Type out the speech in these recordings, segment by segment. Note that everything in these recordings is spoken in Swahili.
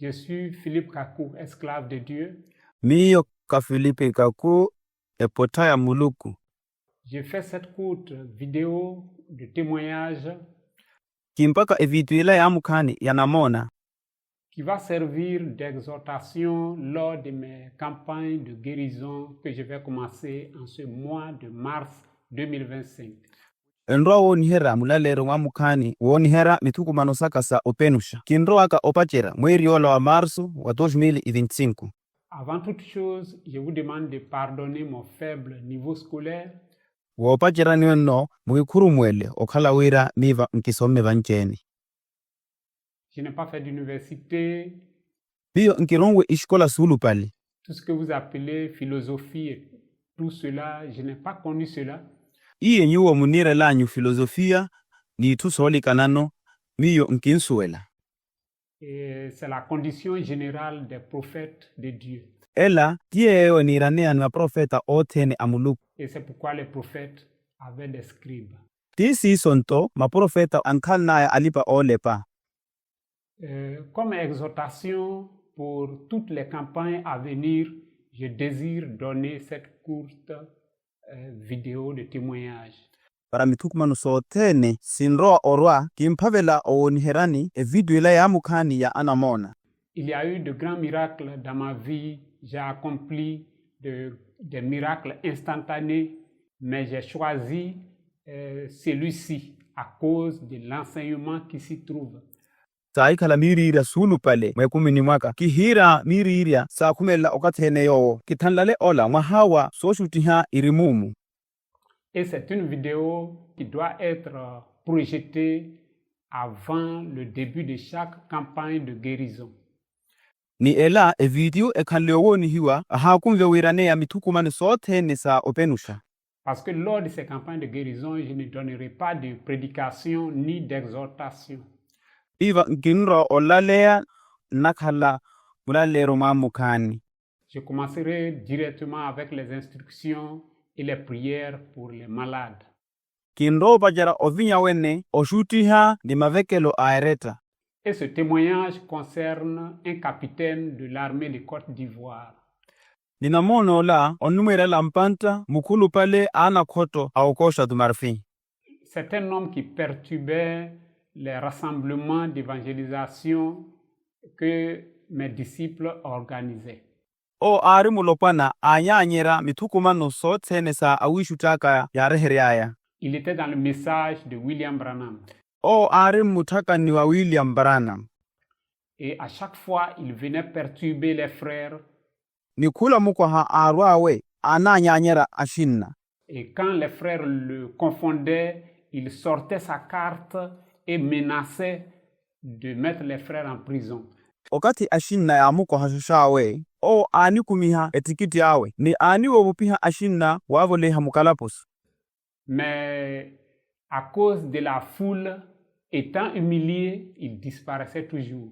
Je suis Philippe Kaku, esclave de Dieu. Miyo ka Philippe Kaku epota ya muluku. J'ai fait cette courte vidéo de témoignage Kimpaka evituila ya mukani yanamona qui va servir d'exhortation lors de mes campagnes de guérison que je vais commencer en ce mois de mars 2025. enro wonihera mulalero wa mukani wonihera mituku manosakasa openusha kinro aka opachera mweri wa marso wa 2025. Avant toute chose, je vous demande de pardonner mon faible niveau scolaire. Wopachera niwenno mwikuru mwele okhalawira miva nkisome vancheni. Je n'ai pas fait d'université. Biyo nkirongwe ishkola sulu pali. Tout ce que vous appelez philosophie et tout cela, je n'ai pas connu cela. Iye nyuwa munire lanyu filosofia ni tusoli kanano miyo nkinsuela. Et c'est la condition générale des prophètes de Dieu. Ela tiyeyo niranea na profeta otene amuluku. Et c'est pourquoi les prophètes avaient des scribes. Tisi sonto maprofeta ankalnaya alipa olepa. Comme exhortation pour toutes les campagnes à venir, je désire donner cette courte vidéo de témoignage. Para mitukumanu sotene sinroa orwa kimpavela oniherani video ya mukani ya anamona. Il y a eu de grands miracles dans ma vie. J'ai accompli des miracles instantanés, mais j'ai choisi celui-ci à cause de l'enseignement qui s'y trouve. Saikala mirira sulu pale mwekumini mwaka kihira mirira sa kumela okatene yo kitanlale ola mahawa soshutiha irimumu. Et c'est une vidéo qui doit être projetée avant le début de chaque campagne de guérison. Ni ela video ekanlewoni hiwa hakumve wirane ya mitukumani sote ni sa openusha. Parce que lors de ces campagnes de guérison, je ne donnerai pas de prédication ni d'exhortation. Iva nkinro olalea nakhala mulalero mamukani. Je commencerai directement avec les instructions et les prières pour les malades. Kinro bajara ovinya wene oshutiha ni mavekelo aereta. Et ce témoignage concerne un capitaine de l'armée de Côte d'Ivoire. Ninamono la onumera lampanta mukulu pale ana koto aokosha dumarfi. C'est un homme qui perturbait les rassemblements d'évangélisation que mes disciples organisaient. O ari mulopana anyanyera mitukumano sote sa awishutaka ya reheriaya. Il était dans le message de William Branham. O ari mutaka ni wa William Branham. Et à chaque fois, il venait perturber les frères. Nikula mukwaha arwawe ananyanyera ashinna. Et quand les frères le confondaient, il sortait sa carte et menaçait de mettre les frères en prison. Okati ashinna ya mukwaha shushawe. O ani kumiha etikiti yawe. Ni ani wobupiha ashinna wavoleha mukalapus. Mais à cause de la foule étant humilié, il disparaissait toujours.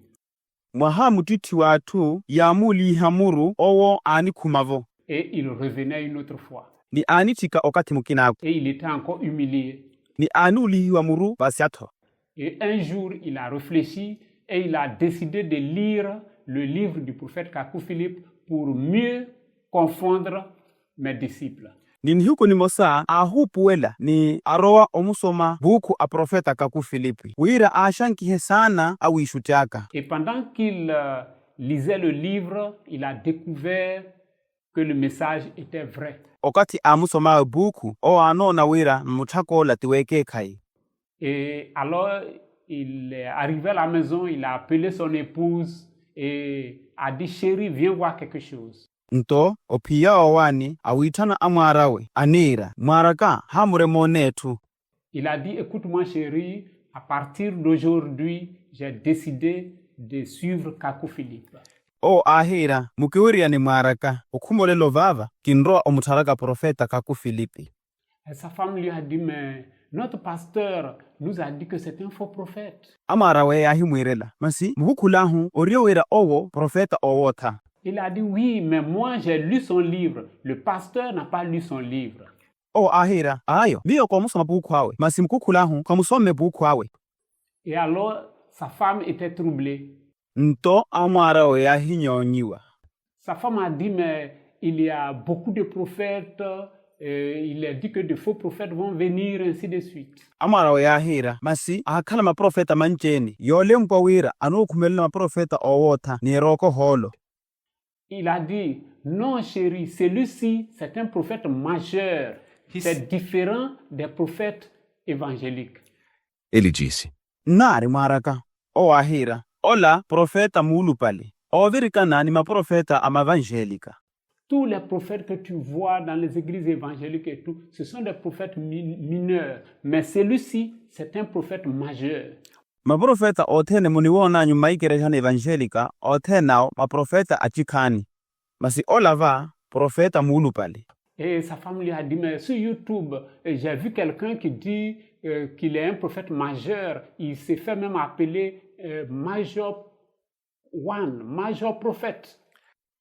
Mwaha mutiti watu ya muli hamuru owo ani kumavo. Et il revenait une autre fois. Ni ani tika okati mukinako. Et il était encore humilié. Ni ani ulihiwa muru basiato. Et un jour, il a réfléchi et il a décidé de lire le livre du prophète Kaku Philippe pour mieux confondre mes disciples. Nini huko ni mosa ahupuela ni aroa omusoma buku a profeta Kaku Philippe. Wira ashankihe sana awishutiaka. Et pendant qu'il lisait le livre, il a découvert que le message était vrai. Okati amusoma buku o anona wira mutako latiweke kai. Et alors il est arrivé à la maison, il a appelé son épouse et a dit chérie, viens voir quelque chose. Nto opia owani awitana amwarawe anira maraka hamure monetu. Il a dit écoute-moi chérie, à partir d'aujourd'hui, j'ai décidé de suivre Kaku Philippe. O ahira mukiwiria ni maraka okumolelo vava kinroa omutaraka profeta Kaku Philippe. Et sa femme lui a dit mais notre pasteur nous a dit que c'est un faux prophète. Amarawe ahimwirela masi mukulahu oriowera owo profeta owota. Il a dit oui, mais moi j'ai lu son livre. Le pasteur n'a pas lu son livre. O ahira ayo biyo kwa musoma buku wawe masimkukulahu kwa musome buku wawe. Et alors sa femme était troublée. nto amara ya hinyonyiwa. Sa femme a dit, mais il y a beaucoup de prophètes, il a dit que de faux prophètes vont venir, ainsi de suite. Amara ya hira, masi akala maprofeta mancheni, yole mpawira, anukumela maprofeta owota, ni roko holo. Il a dit, non chérie, celui-ci, c'est un prophète majeur. C'est différent des prophètes évangéliques. Ele disse: Nari maraka, o ahira, ola profeta mulu pale. Ovirikana ni maprofeta amavangelica. Tous les prophètes que tu vois dans les églises évangéliques et tout, ce sont des prophètes mineurs. Mais celui-ci, c'est un prophète majeur. Maprofeta otene muniwona nyuma ikerejana evangelica, otenao maprofeta achikani. Masi olava profeta mulu pale. Et sa femme lui a dit, mais sur YouTube, j'ai vu quelqu'un qui dit qu'il est un prophète majeur. Il s'est fait même appeler Major One, Major Prophète.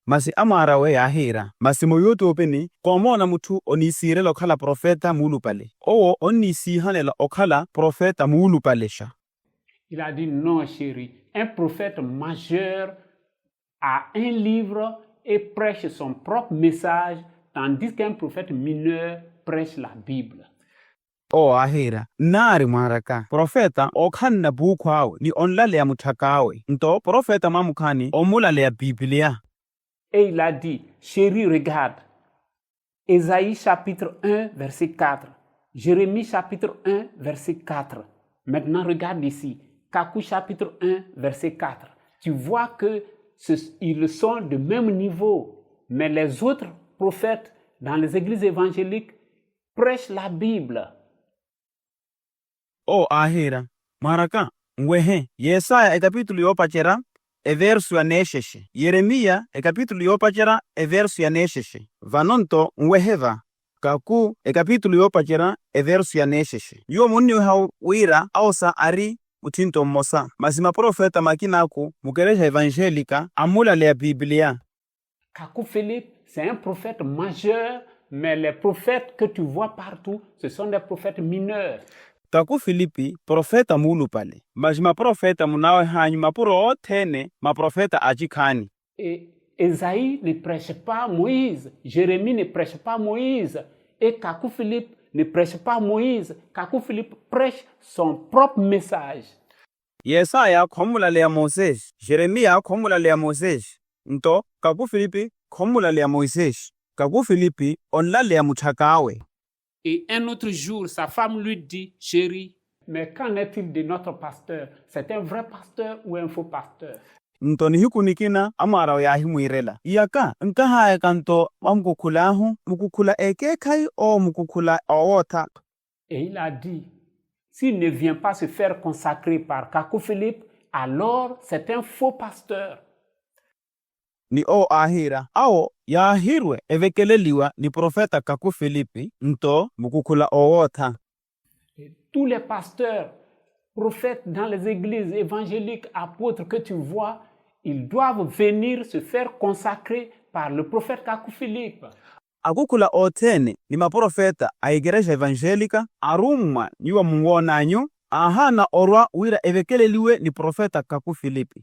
Masi amara we ahira, masi mo YouTube ni, komona mutu onisire lokala profeta mulu pale. Owo onisi hanela okala profeta mulu pale sha. Il a dit, non chérie, un prophète majeur a un livre et prêche son propre message, tandis qu'un prophète mineur prêche la Bible. O ahira, nari maraka, profeta okhanna bukwawe ni onlale ya mutakawe, nto profeta mamukani omulale ya Biblia. Et il a dit, chérie, regarde, Ésaïe chapitre 1, verset 4, Jérémie chapitre 1, verset 4. Maintenant, regarde ici, Kakou chapitre 1, verset 4. Tu vois que ils sont de même niveau, mais les autres prophètes dans les églises évangéliques prêchent la Bible. O ahira, maraka, ngwehe, Yesaya capítulo yopachera, verso ya nesheshe. Yeremia capítulo yopachera, verso ya nesheshe. Vanonto ngweheva, kaku capítulo yopachera, verso ya nesheshe. Yo munyo hao wira ausa ari utinto mosa. Masima profeta makinaku, mukereja evangelica, amula lea Biblia. Kakou Philippe, c'est un prophète majeur, mais les prophètes que tu vois partout, ce sont des prophètes mineurs. Kaku Filipi, profeta mulu pale. Majima profeta munawe hanyu mapuro otene, ma profeta ajikani. Et Ésaïe ne prêche pas Moïse, Jérémie ne prêche pas Moïse, et Kakou Philippe ne prêche pas Moïse. Kakou Philippe prêche son propre message. Yesaya komula lea Moses, Jeremia komula lea Moses. Nto, Kaku Filipi komula lea Moses. Kaku Filipi onla lea mutakawe. Et un autre jour, sa femme lui dit, chérie, mais qu'en est-il de notre pasteur? C'est un vrai pasteur ou un faux pasteur? Ntoni hikunikina amara ya himuirela. Iyaka, nkaha kanto mkukulahu, mukukula ekekai o mukukula awota. Et il a dit, s'il ne vient pas se faire consacrer par Kakou Philippe, alors c'est un faux pasteur. Ni o ahira, ao ya hirwe evekeleliwa ni profeta Kakou Filipi, nto mukukula awota. Tous les pasteurs, prophètes dans les églises évangéliques, apôtres que tu vois, ils doivent venir se faire consacrer par le prophète Kakou Philippe. Akukula otene ni maprofeta a igreja evangelica, arumwa niwa muonanyo, ahana orwa wira evekeleliwe ni profeta Kakou Filipi.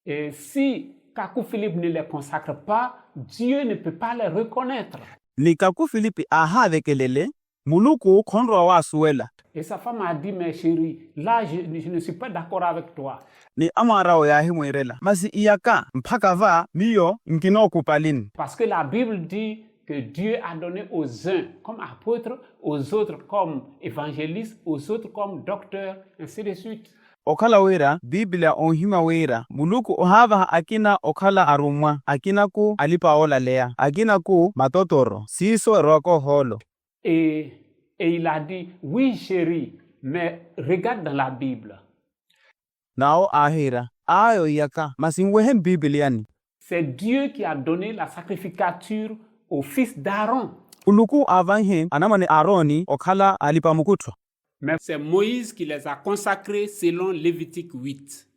Et si Kakou Philippe ne les consacre pas, Dieu ne peut pas les reconnaître. Ni Kakou Filipi aha avekelele, muluku konro wa suela. Et sa femme a dit, mais chérie, là je ne suis pas d'accord avec toi. Ni amarao ya himuirela. Masi iyaka, mpaka va, miyo, nkino kupalini. Parce que la Bible dit que Dieu a donné aux uns comme apôtres, aux autres comme évangélistes, aux autres comme docteurs, ainsi de suite. Okala wira, Biblia onhima wira, muluku ohava akina okala arumwa, akina ku alipa ola lea, akina ku matotoro, siso roko holo. Et il a dit, oui chérie, mais regarde dans la Bible. Nao ahira, ayo yaka, masingwehem Bibliani. C'est Dieu qui a donné la sacrificature au fils d'Aaron. Uluku avanhe, anamane Aroni, okala alipa mukutwa. Mais c'est Moïse qui les a consacrés selon Lévitique 8.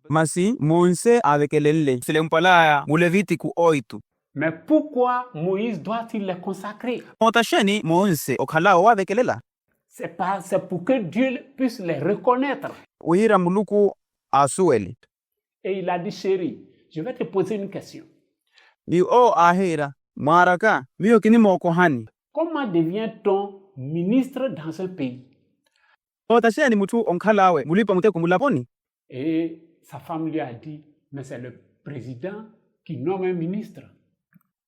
Masi, Moïse avekelele, selempalaya, mulevitiku oitu. Mais pourquoi Moïse doit-il les consacrer? Montacheni, Moïse, okala wa avekelela. C'est pour que Dieu puisse les reconnaître. Uira muluku asueli. Et il a dit, chérie, je vais te poser une question. Ni o ahera maraka miyo kini moko hani. Comment devient-on ministre dans un pays? O tashia ni mutu onkalawe mulipa muteko mulaponi. Et sa femme lui a dit, mais c'est le président qui nomme un ministre.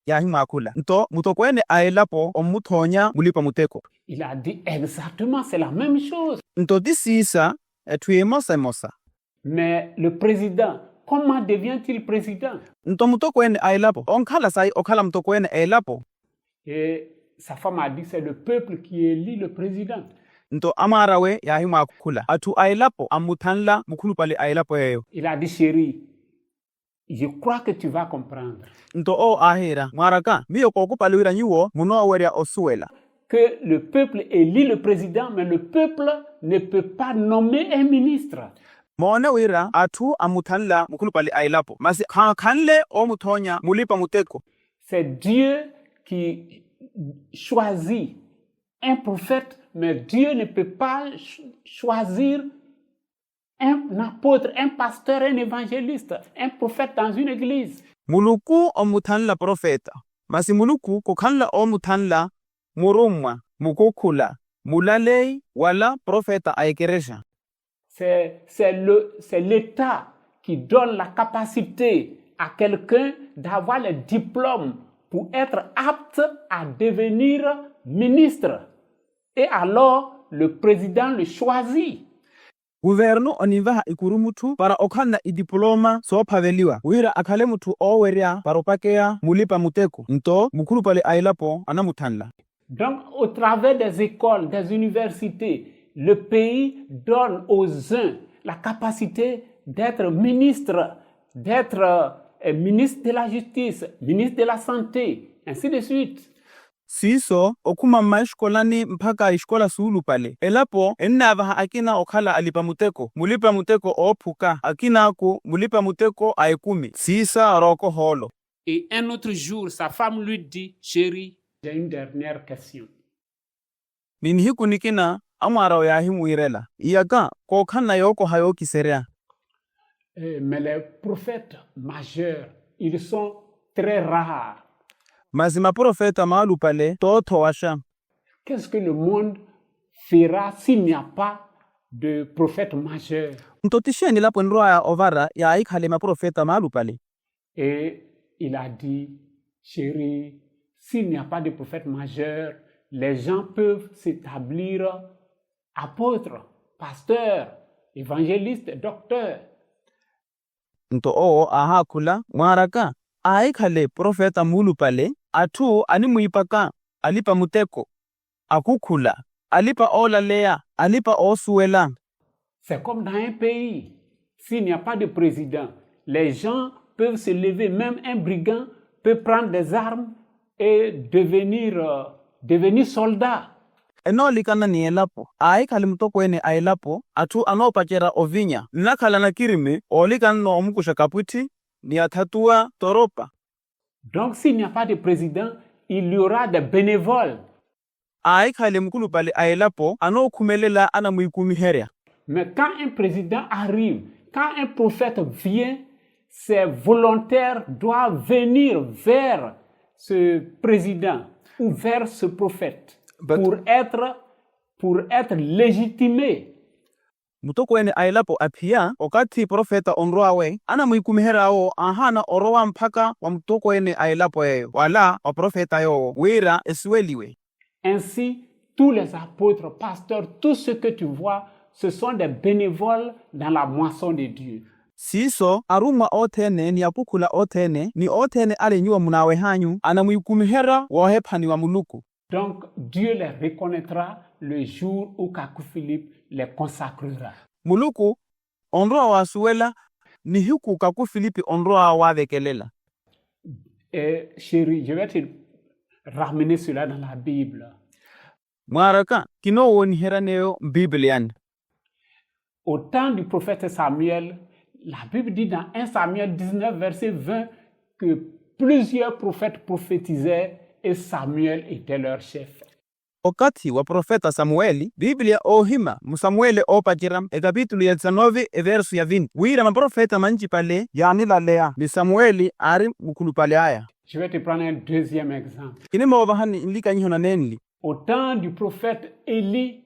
Ya himakula. Nto mutokwene aelapo omutonya mulipa muteko. Il a dit exactement, c'est la même chose. Nto disisa etuyemosa emosa. Mais le président, comment devient-il président? Nto mutokwene aelapo onkala sai okala mutokwene aelapo. Et sa femme a dit, c'est le peuple qui élit le président. Nto amarawe ya himakula. Atu aelapo amutanla mukulupale aelapo yeyo. Il a dit, chérie, je crois que tu vas comprendre. Nto o ahera maraka miyo kokupalwira nyiwo muno weria osuela. Que le peuple élit le président, mais le peuple ne peut pas nommer un ministre. Mone wira atu amutanla mukulupale ailapo. Masi kanle o mutonya mulipa muteko. C'est Dieu qui choisit un prophète, mais Dieu ne peut pas choisir un apôtre, un pasteur, un évangéliste, un prophète dans une église. Muluku o mutanla profeta. Masi muluku kokanla o mutanla murumwa, mukukula, mulalei wala profeta aikeresha. C'est l'État qui donne la capacité à quelqu'un d'avoir le diplôme pour être apte à devenir ministre. Et alors, le président le choisit. Guvernu onivaha ikurumutu para okana idiploma so paveliwa. Wira akale mutu oweria paropakea mulipa muteko. Nto mukulu pale ailapo anamutanla. Donc, au travers des écoles, des universités, le pays donne aux uns la capacité d'être ministre, d'être ministre de la justice, ministre de la santé, ainsi de suite. Siso okuma maishkolani mpaka ishkola sulu pale. Elapo enavaha akina okala alipa muteko. Mulipa muteko opuka. Akina aku mulipa muteko aikumi. Sisa roko holo. Et un autre jour, sa femme lui dit, chérie, j'ai une dernière question. Minhiku nikina amara yahimu irela. Iyaka kokana yoko hayoki serea. Mais les prophètes majeurs, ils sont très rares. Mazima profeta malu pale toto washa. Qu'est-ce que le monde fera s'il n'y a pas de prophète majeur? Ntotisha ni lapo nroa ovara ya aikale ma profeta malu pale. Et il a dit, chérie, s'il n'y a pas de prophète majeur, les gens peuvent s'établir apôtres, pasteurs, évangélistes, docteurs. Nto o aha kula maraka aikale profeta mulu pale atu animuipaka alipa muteko akukula alipa olalea alipa osuela. C'est comme dans un pays, s'il n'y a pas de président, les gens peuvent se lever, même un brigand peut prendre des armes et devenir soldat. Eno likana ni elapo aikale mutoko ene ailapo atu anopachera ovinya nakala na kirime olikana no omukusha kaputi ni atatua toropa. Donc s'il n'y a pas de président, il y aura des bénévoles. Aikale mukulu pale ailapo ano kumelela ana muikumiheria. Mais quand un président arrive, quand un prophète vient, ces volontaires doivent venir vers ce président ou vers ce prophète pour être légitimés. Mutoko ene ailapo apia okati profeta onroawe ana muikumiherao ahana orowa mpaka wa mutoko ene ailapo yeyo wala o profeta yo wira esweliwe. Ainsi, tous les apôtres, pasteurs, tout ce que tu vois, ce sont des bénévoles dans la moisson de Dieu. Siso aruma otene ni apukula otene ni otene ale nyuwa munawe hanyu ana muikumihera wohepani wa muluku. Donc Dieu les reconnaîtra le jour où Kaku Philippe les consacrera. Muluku onroa wa suela ni huku Kaku Philippe onroa wa vekelela. Et chérie, je vais te ramener cela dans la Bible. Maraka kino woni heraneo Biblian. Au temps du prophète Samuel, la Bible dit dans 1 Samuel 19 verset 20 que plusieurs prophètes prophétisaient et Samuel était leur chef. Wakati wa profeta Samueli, Biblia ohima musamuele opachira ekapitulu ya 19 versu ya 20. Wira maprofeta manji pale yanilalea ni Samueli ari mukulu pale aya. Je vais te prendre un deuxième exemple. Kini mawabahani ilika nyihona nenli. Au temps du prophète Élie,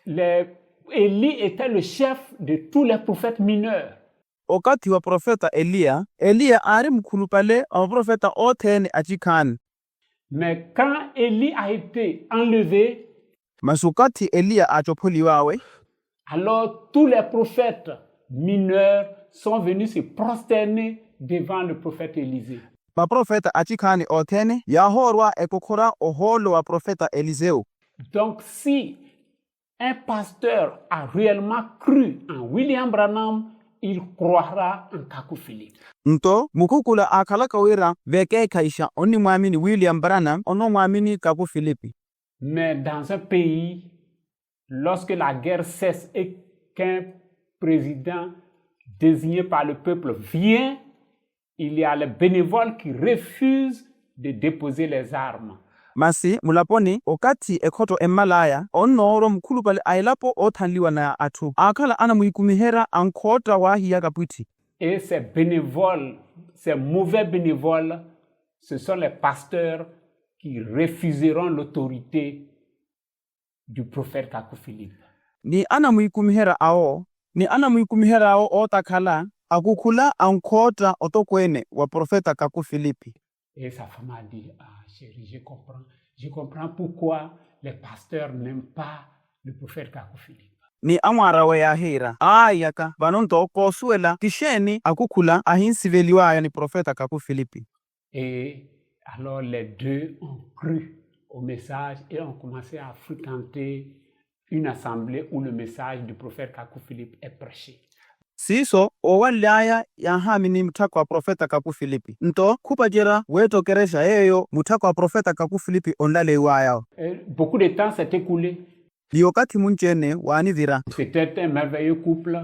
Élie était le chef de tous les prophètes mineurs. Wakati wa profeta Elia ari mukulu pale amaprofeta othene achikani. Mais quand Élie a été enlevé, masukati Elia achopoliwawe, alors tous les prophètes mineurs sont venus se prosterner devant le prophète Élisée. Maprofeta achikani othene yahorwa ekokora oholo wa profeta Eliseu. Donc si un pasteur a réellement cru en William Branham, il croira en Kaku Philippe. Nto mukukula akalaka wira veke kaisha oni mwamini William Branham ono mwamini Kaku Philippe. Mais dans un pays, lorsque la guerre cesse et qu'un président désigné par le peuple vient, il y a les bénévoles qui refusent de déposer les armes. Masi mulaponi okati ekoto emalaya onoro mkulu pale ailapo othanliwa na atu akala ana muikumihera ankota wahi ya kapwiti. Et ces bénévoles, ces mauvais bénévoles, ce sont les pasteurs qui refuseront l'autorité du prophète Kaku Philippe. Ni ana muikumihera ao otakala akukula ankota otokwene wa profeta Kaku Philippe. Et sa femme a dit, ah chérie, je comprends pourquoi les pasteurs n'aiment pas le prophète Kaku Philippe. Ni amwarawe ya hira ayaka banonto kosuela tisheni akukula ahinsiveliwa ni profeta Kaku Philippe. Et alors les deux ont cru au message et ont commencé à fréquenter une assemblée où le message du prophète Kaku Philippe est prêché. Siso owalaya ya hamini mutako wa profeta Kaku Philippe. Nto kupajira weto keresha eyo mutako wa profeta Kaku Philippe onlale iwayao. Beaucoup de temps s'est écoulé. Liokati munchene wanivira. C'était un merveilleux couple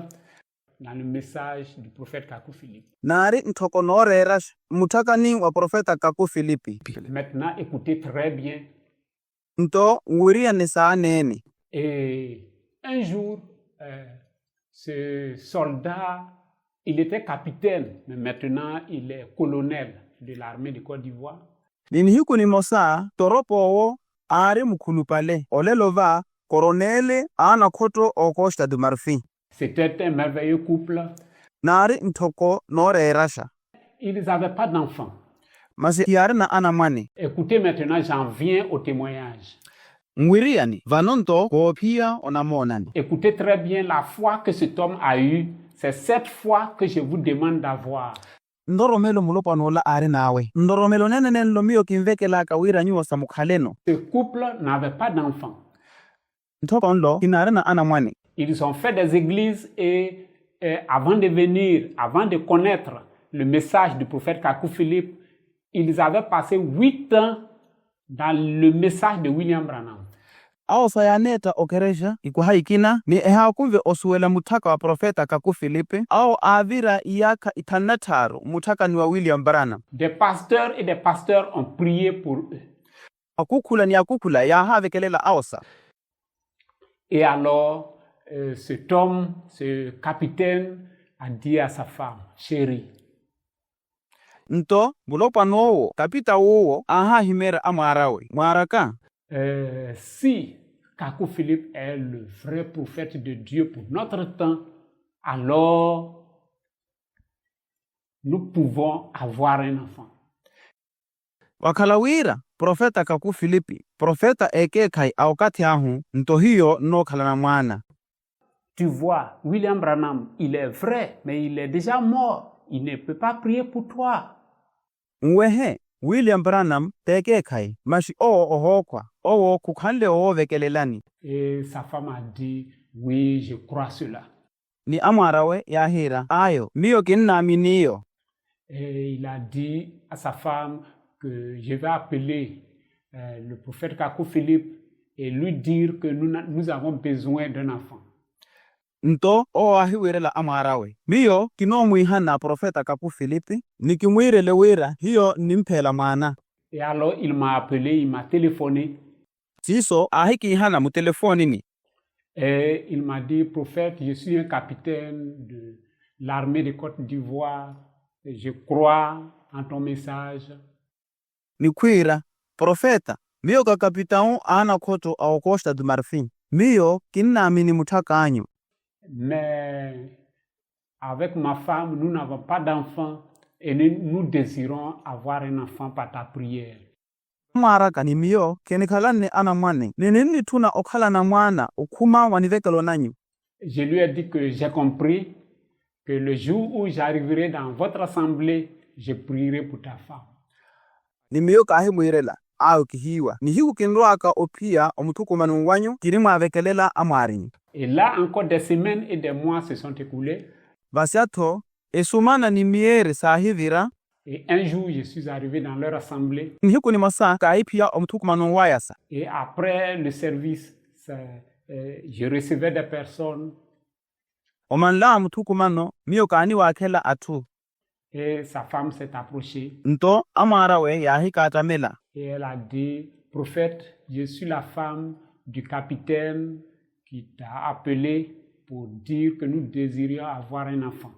dans le message du prophète Kaku Philippe. Nari ntoko norerash mutakani wa profeta Kaku Philippe. Maintenant, écoutez très bien. Nto nguria nesa neni. Et un jour, ce soldat, il était capitaine, mais maintenant il est colonel de l'armée de Côte d'Ivoire. Ninihiku ni mosa toropo ari mukulu pale olelova koronele ana koto okosta de marfi. C'était un merveilleux couple. Nari ntoko norerasha. Ils n'avaient pas d'enfants. Masi yari na ana mani. Écoutez maintenant, j'en viens au témoignage. Mwiriani vanonto kopia onamonani. Écoutez très bien la foi que cet homme a eue. C'est cette foi que je vous demande d'avoir. Ndoromelo mulopa nola ari nawe. Ndoromelo nene lomio kimvekela kawira nyuwa samukhaleno. Ce couple n'avait pas d'enfants. Ntokonlo kinare na ana mwani. Ils ont fait des églises et avant de connaître le message du prophète Kaku Philippe, ils avaient passé 8 ans dans le message de William Branham. Ao sayaneta okeresha ikuhaikina ni ehakumve osuela mutaka wa profeta Kaku Philippe ao avira iyaka itanataru mutaka ni wa William Branham. Des pasteurs et des pasteurs ont prié pour eux. Akukula ni akukula ya havekelela aosa. Et alors cet homme, ce capitaine a dit à sa femme, chérie, nto bulopa nowo kapita wowo aha himera amarawe mwaraka. Si Kaku Philippe est le vrai prophète de Dieu pour notre temps, alors nous pouvons avoir un enfant. Wakalawira profeta Kaku Philippe, profeta eke kai aukati ahu nto hiyo no kalana mwana. Tu vois, William Branham, il est vrai, mais il est déjà mort. Il ne peut pas prier pour toi. Ngwehe, William Branham teke kai, mashi ohokwa, kukhanle vekelelani. Et sa femme a dit, oui, je crois cela. Ni amarawe ya hira, ayo, miyo kinna miniyo. Et il a dit à sa femme que je vais appeler le prophète Kaku Philippe et lui dire que nous avons besoin d'un enfant. Nto ahiwirela amarawe. Miyo kinomwihana profeta Kaku Philippe, nikimwirele wira hiyo nimpela mana. Et alors il m'a appelé, il m'a téléphoné. tiso ahiki hana mu telefoni ni. Et il m'a dit, prophète, je suis un capitaine de l'armée de Côte d'Ivoire. Je crois en ton message. Ni kwira, profeta, miyo ka kapitão ana koto au Costa do Marfim. Miyo kinnaamini mutaka anyu. Mais avec ma femme, nous n'avons pas d'enfant et nous désirons avoir un enfant par ta prière. Maraka ni miyo kenikhalanne ana mwane. Ninini tuna okhala na mwana ukuma wanivekelo nanyu. Je lui ai dit que j'ai compris que le jour où j'arriverai dans votre assemblée, je prierai pour ta femme. Ni miyo kahi mwirela au kihiwa. Ni hiku kinroaka opia omutukumanu wanyu kirimwa avekelela amarini. Et là encore des semaines et des mois se sont écoulés. Basiato esumana ni miere sahivira. Et un jour, je suis arrivé dans leur assemblée. Ni hiku ni masa kaipia omutukumanu wayasa. Et après le service, je recevais des personnes. Omanla mutukumano miyo kani wakela atu. Et sa femme s'est approchée. Nto amarawe yahika atamela. Et elle a dit, prophète, je suis la femme du capitaine qui t'a appelé pour dire que nous désirions avoir un enfant.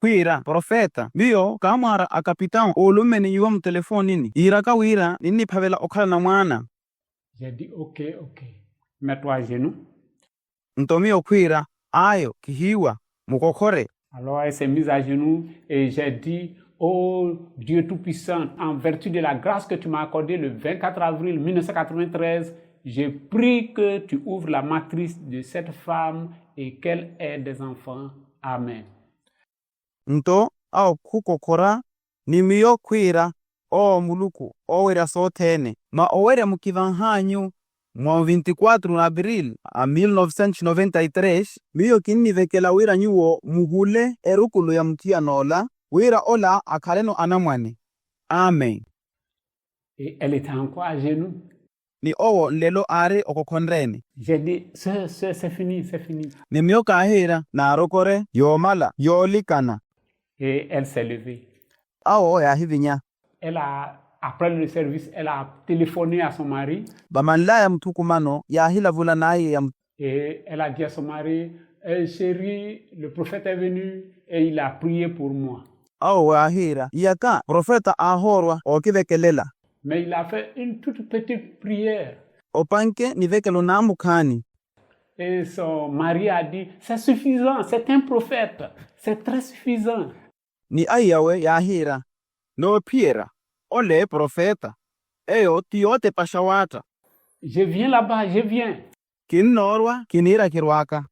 Kwira, profeta, miyo kamara a capitão olumeni yuwa telefoni ni. Iraka wira nini pavela okhala na mwana. J'ai dit, ok. Mets-toi à genoux. Nto miyo kwira, ayo, kihiwa, mukokore. Alors elle s'est mise à genoux et j'ai dit, oh Dieu Tout-Puissant, en vertu de la grâce que tu m'as accordée le 24 avril 1993, je prie que tu ouvres la matrice de cette femme et qu'elle ait des enfants. Amen. Nto au kukokora ni miyo kwira o muluku owera sotene ma owera mukivanhanyu mwa 24 abril a 1993 miyo kinni vekela wira nyuo muhule erukulu ya mtia nola wira ola akaleno anamwane. Amen. Et elle était encore à genoux. Ni owo lelo are okokondrene. J'ai dit, c'est fini. Ni miyo kahira na arokore yomala yolikana. Et elle s'est levée. Awo ya hivinya. Après le service, elle a téléphoné à son mari. Bamanla ya mtukumano ya hila vula naye ya et elle a dit à son mari, chérie, le prophète est venu et il a prié pour moi. Awo ahira yaka profeta ahorwa okivekelela. Mais il a fait une toute petite prière. Opanke nivekelo namukani. Et son mari a dit, c'est suffisant, c'est un prophète, c'est très suffisant. Ni ayawe yahira no piera ole profeta eyo tiote pashawata. Je viens là-bas, je viens. Kinnorwa kinira kirwaka.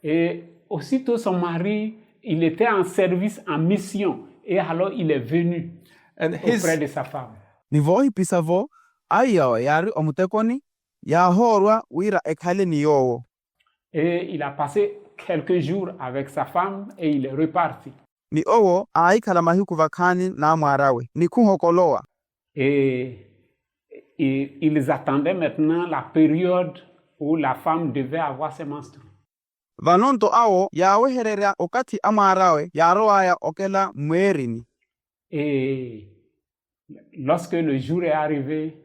Et aussitôt son mari, il était en service, en mission, et alors il est venu auprès de sa femme. Nivohi pisavo ayawe yari omutekoni yahorwa wira ekhale niyowo. Et il a passé quelques jours avec sa femme et il est reparti. Ni owo aikala mahiku vakani na mwarawe ni kuhokoloa. Et ils attendaient maintenant la période où la femme devait avoir ses menstrues. Vanonto awo yawe herera okati amarawe yaroaya okela mwerini. Et lorsque le jour est arrivé,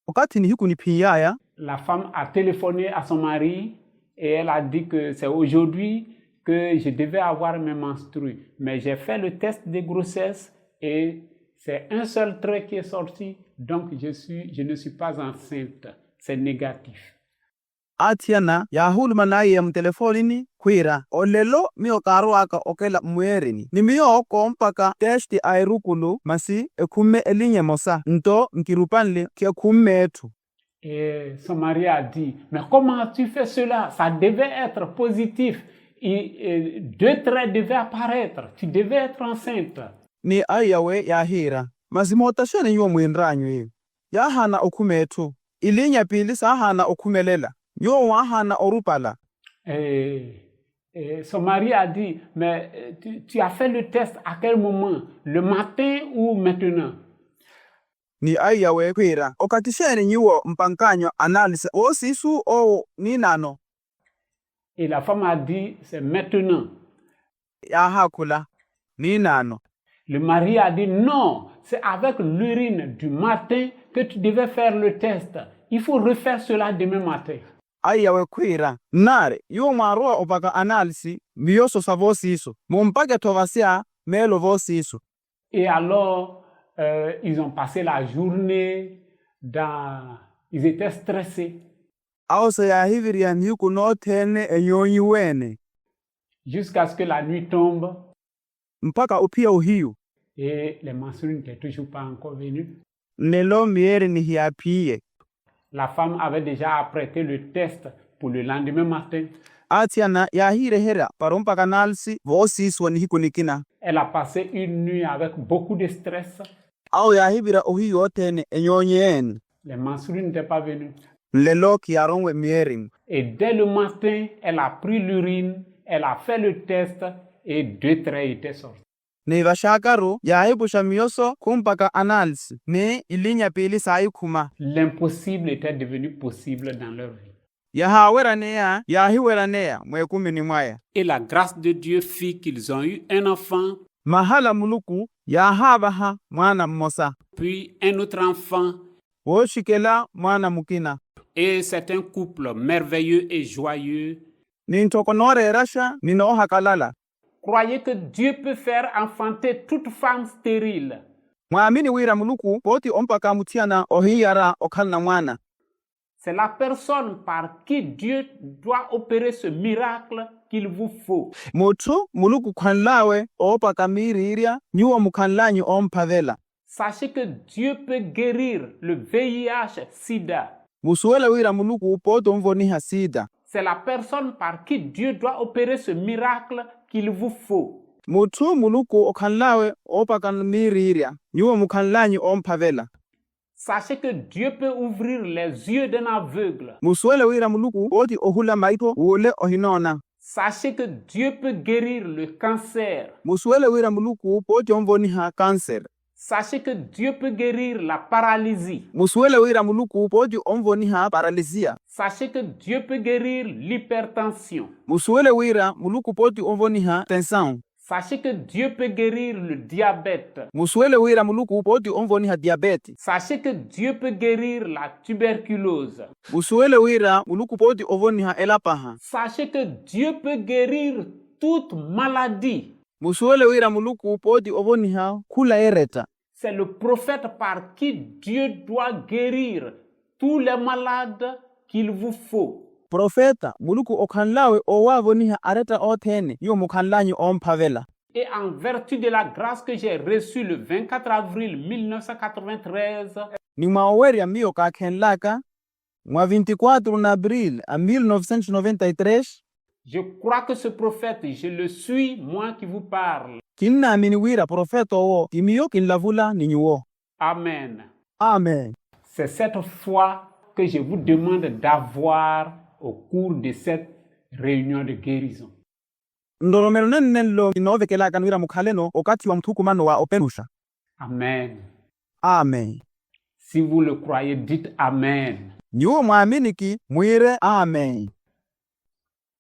okati ni hiku ni piyaya, la femme a téléphoné à son mari et elle a dit que c'est aujourd'hui que je devais avoir mes menstrues. Mais j'ai fait le test de grossesse et c'est un seul trait qui est sorti, donc je ne suis pas enceinte. C'est négatif. Atiana yahuluma naye ya mtelefonini kwira olelo miyo karuaka okela mwerini ni miyo kompaka testi airukulu masi ekume elinye mosa nto nkirupanli kia kumetu. Et son mari a dit, mais comment tu fais cela? Ça devait être positif. Et 2 traits devaient apparaître. Tu devais être enceinte. Ni ayawe yahira mazimota shene yuwa mwinranyu hiyo yahana okumetu ilinya pili sahana okumelela yo wahana orupala. Et son mari a dit, mais tu as fait le test à quel moment? Le matin ou maintenant? Ni ayawe kwira okatishene nyuwo mpankanyo analyse osisu o ninano. Et la femme a dit, c'est maintenant. Yahakula ninano. Le mari a dit, non, c'est avec l'urine du matin que tu devais faire le test. Il faut refaire cela demain matin. Ayawe kwira nare yu maroa opaka analisi miyoso sa vosiso mumpake tovasia melo vosiso. Et alors, ils ont passé la journée ils étaient stressés. Ausa ya hiviria nyuku no tene enyonyi wene. Jusqu'à ce que la nuit tombe. Mpaka upia uhiu. Et les menstrues n'étaient toujours pas encore venues. Nelo miere ni hiapie. La femme avait déjà apprêté le test pour le lendemain matin. Atiana ya hirehera parompa kanalsi vosiso ni hikunikina. Elle a passé une nuit avec beaucoup de stress. Au ya hibira uhiu tene enyonyi ene. Les menstrues n'étaient pas venues. Lelo kiaronwe miering. Et dès le matin, elle a pris l'urine, elle a fait le test et 2 traits étaient sortis. Ni vashakaru ya hibusha miyoso kumpaka analisi ni ilinya pili saikuma. L'impossible était devenu possible dans leur vie. Et la grâce de Dieu fit qu'ils ont eu un enfant. Mahala muluku yahabaha mwana mmosa. Puis un autre enfant. Woshikela mwana mukina. Et c'est un couple merveilleux et joyeux. Nintokonore rasha ninoha kalala. Croyez que Dieu peut faire enfanter toute femme stérile. Mwamini wira muluku poti ompaka mutiana ohiyara okalna mwana. C'est la personne par qui Dieu doit opérer ce miracle qu'il vous faut. Mutu muluku kwanlawe opaka miriria nyuwa mukanlanyi ompavela. Sachez que Dieu peut guérir le VIH, SIDA. Musuele wira muluku poto mvoniha sida. C'est la personne par qui Dieu doit opérer ce miracle qu'il vous faut. Mutu muluku okanlawe opaka miriria nyuwa mukanlanyi ompavela. Sachez que Dieu peut ouvrir les yeux d'un aveugle. Musuele wira muluku oti ohula maito ule ohinona. Sachez que Dieu peut guérir le cancer. Musuele wira muluku poti omvoniha cancer. Sachez que Dieu peut guérir la paralysie. Musuele wira muluku poti omvoniha paralysia. Sachez que Dieu peut guérir l'hypertension. Musuele wira muluku poti omvoniha tension. Sachez que Dieu peut guérir le diabète. Musuele wira muluku poti omvoniha diabete. Sachez que Dieu peut guérir la tuberculose. Musuele wira muluku poti omvoniha elapaha. Sachez que Dieu peut guérir toute maladie. Musuele wira muluku poti omvoniha kula ereta. C'est le prophète par qui Dieu doit guérir tous les malades qu'il vous faut. Profeta muluku okanlawe owavoniha areta otene yo mukanlanyi ompavela. Et en vertu de la grâce que j'ai reçue le 24 avril 1993, ni maoweria mio kakenlaka mwa 24 avril a 1993, je crois que ce prophète, je le suis, moi qui vous parle. Kinna aminiwira profeta wo timiyo kinlavula ninyuo. Amen. Amen. C'est cette foi que je vous demande d'avoir au cours de cette réunion de guérison. Ndoromelo nenlo inovekela kanwira mukhaleno okati wa mthukumano wa openusha. Amen. Amen. Si vous le croyez, dites Amen. Nyuo mwaminiki mwire Amen.